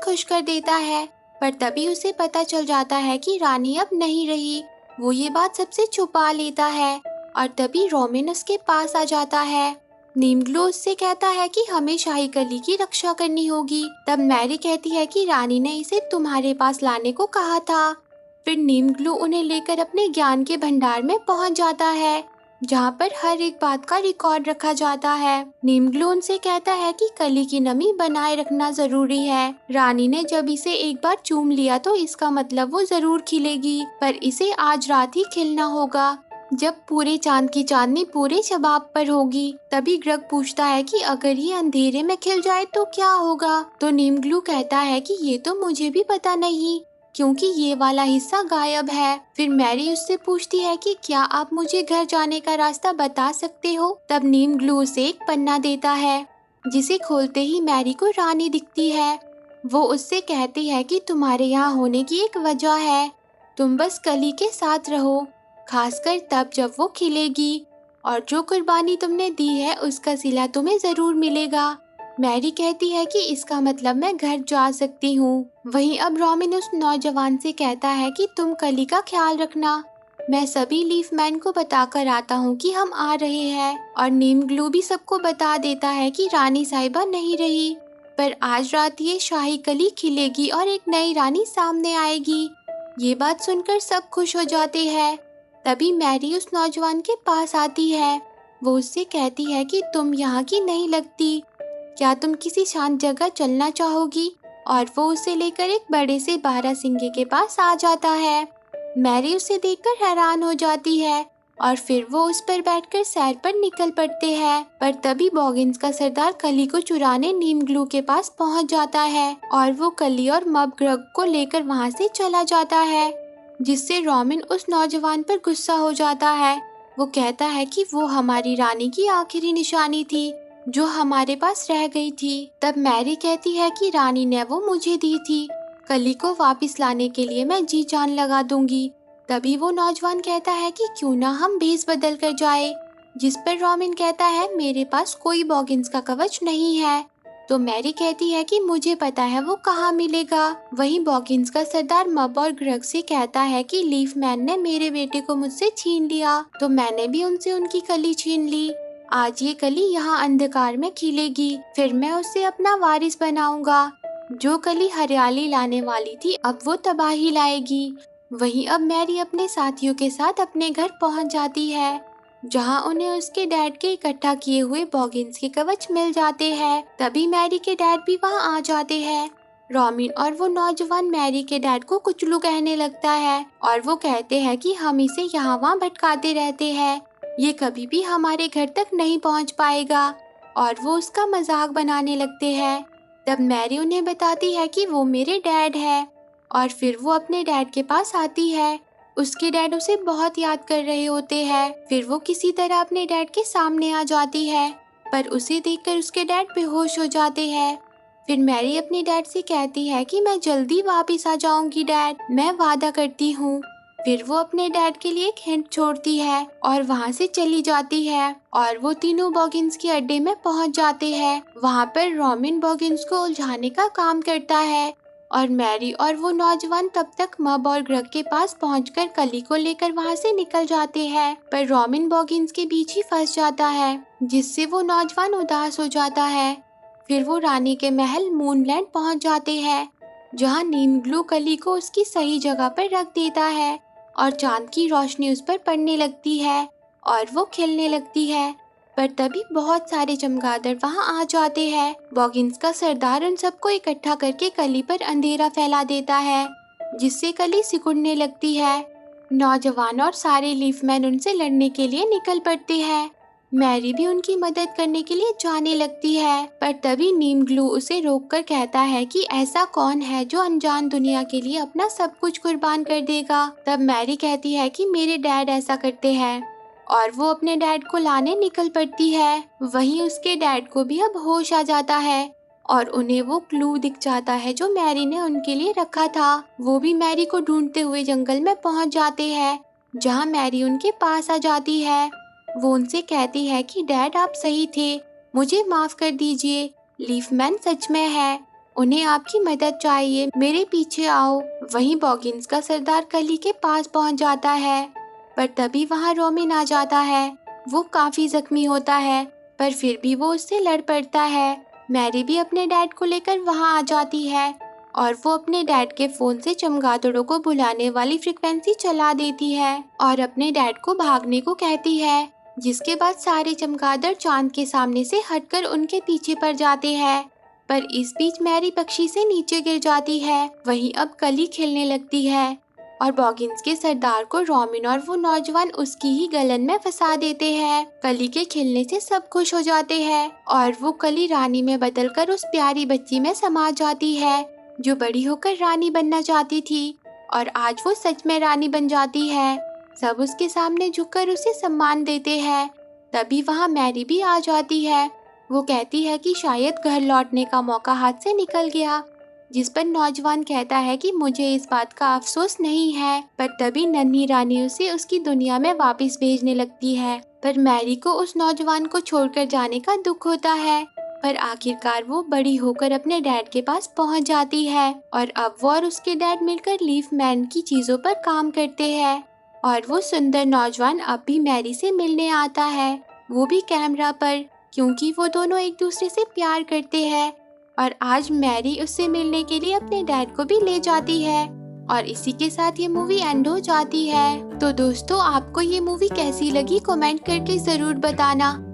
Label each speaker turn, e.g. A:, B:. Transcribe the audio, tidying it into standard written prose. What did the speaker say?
A: खुश कर देता है। पर तभी उसे पता चल जाता है कि रानी अब नहीं रही। वो ये बात सबसे छुपा लेता है और तभी रोमिन उसके पास आ जाता है। नीम ग्लू उससे कहता है कि हमें शाही कली की रक्षा करनी होगी। तब मैरी कहती है कि रानी ने इसे तुम्हारे पास लाने को कहा था। फिर नीम ग्लू उन्हें लेकर अपने ज्ञान के भंडार में पहुंच जाता है, जहाँ पर हर एक बात का रिकॉर्ड रखा जाता है। नीम ग्लू उनसे कहता है कि कली की नमी बनाए रखना जरूरी है। रानी ने जब इसे एक बार चूम लिया तो इसका मतलब वो जरूर खिलेगी, पर इसे आज रात ही खिलना होगा, जब पूरे चांद की चांदनी पूरे शबाब पर होगी। तभी ग्रग पूछता है कि अगर ये अंधेरे में खिल जाए तो क्या होगा। तो नीम ग्लू कहता है कि ये तो मुझे भी पता नहीं, क्योंकि ये वाला हिस्सा गायब है। फिर मैरी उससे पूछती है कि क्या आप मुझे घर जाने का रास्ता बता सकते हो। तब नीम ग्लू उसे एक पन्ना देता है, जिसे खोलते ही मैरी को रानी दिखती है। वो उससे कहती है कि तुम्हारे यहाँ होने की एक वजह है, तुम बस कली के साथ रहो, खासकर तब जब वो खिलेगी, और जो कुर्बानी तुमने दी है उसका सिला तुम्हें जरूर मिलेगा। मैरी कहती है कि इसका मतलब मैं घर जा सकती हूँ। वहीं अब रोमिन उस नौजवान से कहता है कि तुम कली का ख्याल रखना, मैं सभी लीफ मैन को बताकर आता हूँ कि हम आ रहे हैं। और नीम ग्लू भी सबको बता देता है कि रानी साहिबा नहीं रही, पर आज रात ये शाही कली खिलेगी और एक नई रानी सामने आएगी। ये बात सुनकर सब खुश हो जाते हैं। तभी मैरी उस नौजवान के पास आती है। वो उससे कहती है कि तुम यहाँ की नहीं लगती, क्या तुम किसी शांत जगह चलना चाहोगी। और वो उसे लेकर एक बड़े से बारहसिंगे के पास आ जाता है। मैरी उसे देखकर हैरान हो जाती है और फिर वो उस पर बैठकर सैर पर निकल पड़ते हैं। पर तभी बॉगिन्स का सरदार कली को चुराने नीम ग्लू के पास पहुंच जाता है और वो कली और मब ग्रग को लेकर वहां से चला जाता है, जिससे रोमिन उस नौजवान पर गुस्सा हो जाता है। वो कहता है कि वो हमारी रानी की आखिरी निशानी थी जो हमारे पास रह गई थी। तब मैरी कहती है कि रानी ने वो मुझे दी थी, कली को वापस लाने के लिए मैं जी जान लगा दूंगी। तभी वो नौजवान कहता है कि क्यों ना हम भेस बदल कर जाए, जिस पर रोमिन कहता है मेरे पास कोई बॉगिन्स का कवच नहीं है। तो मैरी कहती है कि मुझे पता है वो कहाँ मिलेगा। वहीं बॉगिन्स का सरदार मब और ग्रग से कहता है कि लीफ मैन ने मेरे बेटे को मुझसे छीन लिया, तो मैंने भी उनसे उनकी कली छीन ली। आज ये कली यहाँ अंधकार में खिलेगी, फिर मैं उसे अपना वारिस बनाऊंगा। जो कली हरियाली लाने वाली थी अब वो तबाही लाएगी। वहीं अब मैरी अपने साथियों के साथ अपने घर पहुंच जाती है, जहां उन्हें उसके डैड के इकट्ठा किए हुए बॉगिन्स के कवच मिल जाते हैं। तभी मैरी के डैड भी वहां आ जाते हैं। रोमिन और वो नौजवान मैरी के डैड को कुचलू कहने लगता है और वो कहते हैं कि हम इसे यहाँ वहाँ भटकाते रहते हैं, ये कभी भी हमारे घर तक नहीं पहुँच पाएगा, और वो उसका मजाक बनाने लगते हैं। तब मैरी उन्हें बताती है कि वो मेरे डैड है, और फिर वो अपने डैड के पास आती है। उसके डैड उसे बहुत याद कर रहे होते हैं। फिर वो किसी तरह अपने डैड के सामने आ जाती है, पर उसे देखकर उसके डैड बेहोश हो जाते हैं। फिर मैरी अपने डैड से कहती है कि मैं जल्दी वापस आ जाऊंगी डैड, मैं वादा करती हूँ। फिर वो अपने डैड के लिए एक हिंट छोड़ती है और वहाँ से चली जाती है, और वो तीनों बॉगिन्स के अड्डे में पहुँच जाते हैं। वहाँ पर रोमिन बॉगिन्स को उलझाने का काम करता है, और मैरी और वो नौजवान तब तक मब और ग्रग के पास पहुंचकर कली को लेकर वहां से निकल जाते हैं। पर रोमिन बॉगिन्स के बीच ही फंस जाता है, जिससे वो नौजवान उदास हो जाता है। फिर वो रानी के महल मूनलैंड पहुंच जाते हैं, जहां नीम ग्लू कली को उसकी सही जगह पर रख देता है और चांद की रोशनी उस पर पड़ने लगती है और वो खिलने लगती है। पर तभी बहुत सारे चमगादड़ वहां आ जाते हैं। बॉगिन्स का सरदार उन सबको इकट्ठा करके कली पर अंधेरा फैला देता है, जिससे कली सिकुड़ने लगती है। नौजवान और सारे लीफमैन उनसे लड़ने के लिए निकल पड़ते हैं। मैरी भी उनकी मदद करने के लिए जाने लगती है, पर तभी नीम ग्लू उसे रोककर कहता है कि ऐसा कौन है जो अनजान दुनिया के लिए अपना सब कुछ कुर्बान कर देगा। तब मैरी कहती है कि मेरे डैड ऐसा करते हैं, और वो अपने डैड को लाने निकल पड़ती है। वहीं उसके डैड को भी अब होश आ जाता है और उन्हें वो क्लू दिख जाता है जो मैरी ने उनके लिए रखा था। वो भी मैरी को ढूंढते हुए जंगल में पहुंच जाते हैं, जहां मैरी उनके पास आ जाती है। वो उनसे कहती है कि डैड आप सही थे, मुझे माफ कर दीजिए, लीफमैन सच में है। उन्हें आपकी मदद चाहिए, मेरे पीछे आओ। वहीं बॉगिन्स का सरदार कली के पास पहुंच जाता है, पर तभी वहां रोमिन आ जाता है। वो काफी जख्मी होता है, पर फिर भी वो उससे लड़ पड़ता है। मैरी भी अपने डैड को लेकर वहां आ जाती है और वो अपने डैड के फोन से चमगादड़ों को बुलाने वाली फ्रिक्वेंसी चला देती है और अपने डैड को भागने को कहती है, जिसके बाद सारे चमगादड़ चांद के सामने से हटकर उनके पीछे पड़ जाते हैं। पर इस बीच मैरी पक्षी से नीचे गिर जाती है। वहीं अब कली खेलने लगती है और बॉगिन्स के सरदार को रोमिन और वो नौजवान उसकी ही गलन में फंसा देते हैं। कली के खेलने से सब खुश हो जाते हैं और वो कली रानी में बदलकर उस प्यारी बच्ची में समा जाती है जो बड़ी होकर रानी बनना चाहती थी, और आज वो सच में रानी बन जाती है। सब उसके सामने झुककर उसे सम्मान देते हैं। तभी वहाँ मैरी भी आ जाती है। वो कहती है कि शायद घर लौटने का मौका हाथ से निकल गया, जिस पर नौजवान कहता है कि मुझे इस बात का अफसोस नहीं है। पर तभी नन्ही रानी उसे उसकी दुनिया में वापस भेजने लगती है। पर मैरी को उस नौजवान को छोड़कर जाने का दुख होता है, पर आखिरकार वो बड़ी होकर अपने डैड के पास पहुंच जाती है और अब वो और उसके डैड मिलकर लीफ मैन की चीजों पर काम करते हैं। और वो सुंदर नौजवान अब भी मैरी से मिलने आता है, वो भी कैमरा पर, क्योंकि वो दोनों एक दूसरे से प्यार करते हैं। और आज मैरी उससे मिलने के लिए अपने डैड को भी ले जाती है। और इसी के साथ ये मूवी एंड हो जाती है। तो दोस्तों, आपको ये मूवी कैसी लगी कमेंट करके जरूर बताना।